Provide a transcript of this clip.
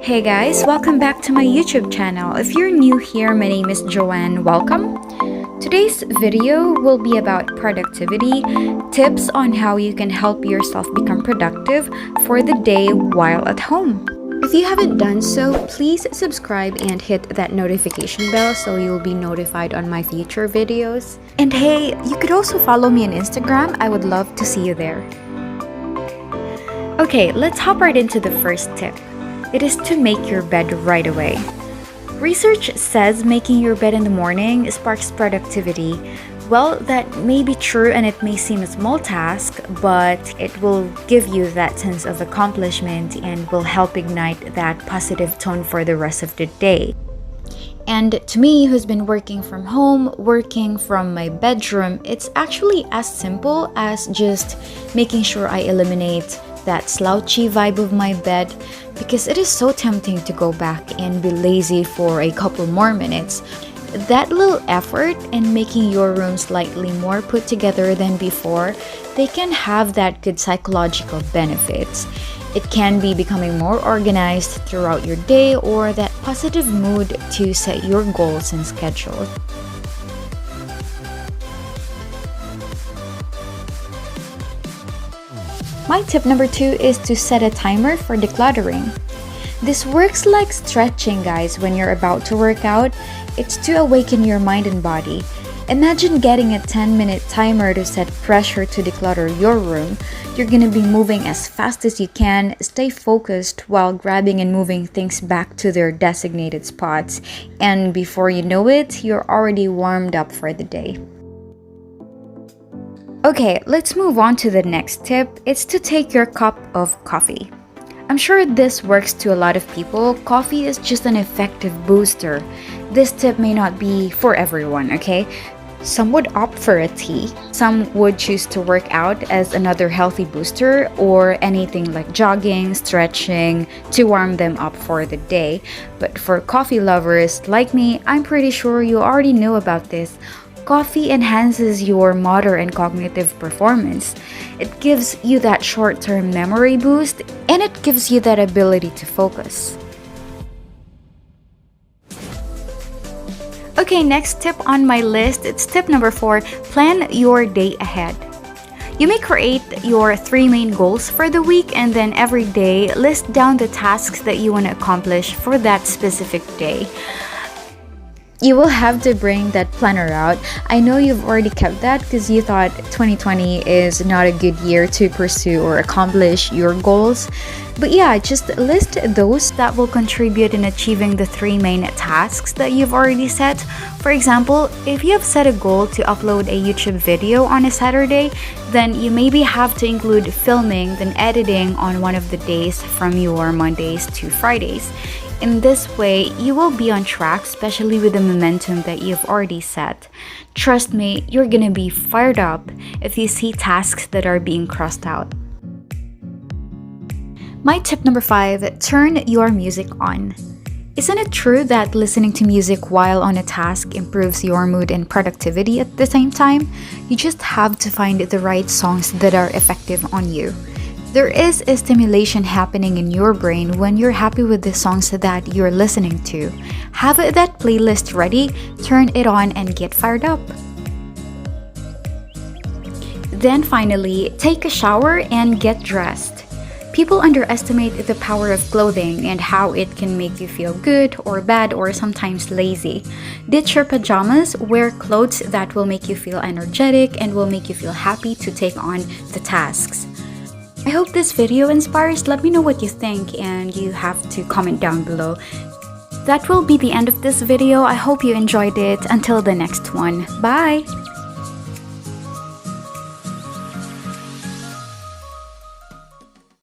Hey guys, welcome back to my YouTube channel. If you're new here, my name is Joanne. Welcome. Today's video will be about productivity, tips on how you can help yourself become productive for the day while at home. If you haven't done so, please subscribe and hit that notification bell so you'll be notified on my future videos. And hey, you could also follow me on Instagram. I would love to see you there. Okay, let's hop right into the first tip. It is to make your bed right away. Research says making your bed in the morning sparks productivity. Well, that may be true and it may seem a small task, but it will give you that sense of accomplishment and will help ignite that positive tone for the rest of the day. And to me, who's been working from home, working from my bedroom, it's actually as simple as just making sure I eliminate that slouchy vibe of my bed, because it is so tempting to go back and be lazy for a couple more minutes. That little effort in making your room slightly more put together than before, they can have that good psychological benefits. It can be becoming more organized throughout your day or that positive mood to set your goals and schedule. My tip number 2 is to set a timer for decluttering. This works like stretching, guys, when you're about to work out. It's to awaken your mind and body. Imagine getting a 10-minute timer to set pressure to declutter your room. You're gonna be moving as fast as you can, stay focused while grabbing and moving things back to their designated spots. And before you know it, you're already warmed up for the day. Okay, let's move on to the next tip. It's to take your cup of coffee. I'm sure this works to a lot of people. Coffee is just an effective booster. This tip may not be for everyone, okay? Some would opt for a tea. Some would choose to work out as another healthy booster or anything like jogging, stretching to warm them up for the day. But for coffee lovers like me, I'm pretty sure you already know about this. Coffee enhances your motor and cognitive performance. It gives you that short-term memory boost and it gives you that ability to focus. Okay, next tip on my list, it's tip number 4, plan your day ahead. You may create your 3 main goals for the week and then every day list down the tasks that you want to accomplish for that specific day. You will have to bring that planner out. I know you've already kept that because you thought 2020 is not a good year to pursue or accomplish your goals. But yeah, just list those that will contribute in achieving the 3 main tasks that you've already set. For example, if you have set a goal to upload a YouTube video on a Saturday, then you maybe have to include filming then editing on one of the days from your Mondays to Fridays. In this way, you will be on track, especially with the momentum that you've already set. Trust me, you're gonna be fired up if you see tasks that are being crossed out. My tip number 5, turn your music on. Isn't it true that listening to music while on a task improves your mood and productivity at the same time? You just have to find the right songs that are effective on you. There is a stimulation happening in your brain when you're happy with the songs that you're listening to. Have that playlist ready, turn it on, and get fired up. Then finally, take a shower and get dressed. People underestimate the power of clothing and how it can make you feel good or bad or sometimes lazy. Ditch your pajamas, wear clothes that will make you feel energetic and will make you feel happy to take on the tasks. I hope this video inspires. Let me know what you think and you have to comment down below. That will be the end of this video. I hope you enjoyed it. Until the next one. Bye!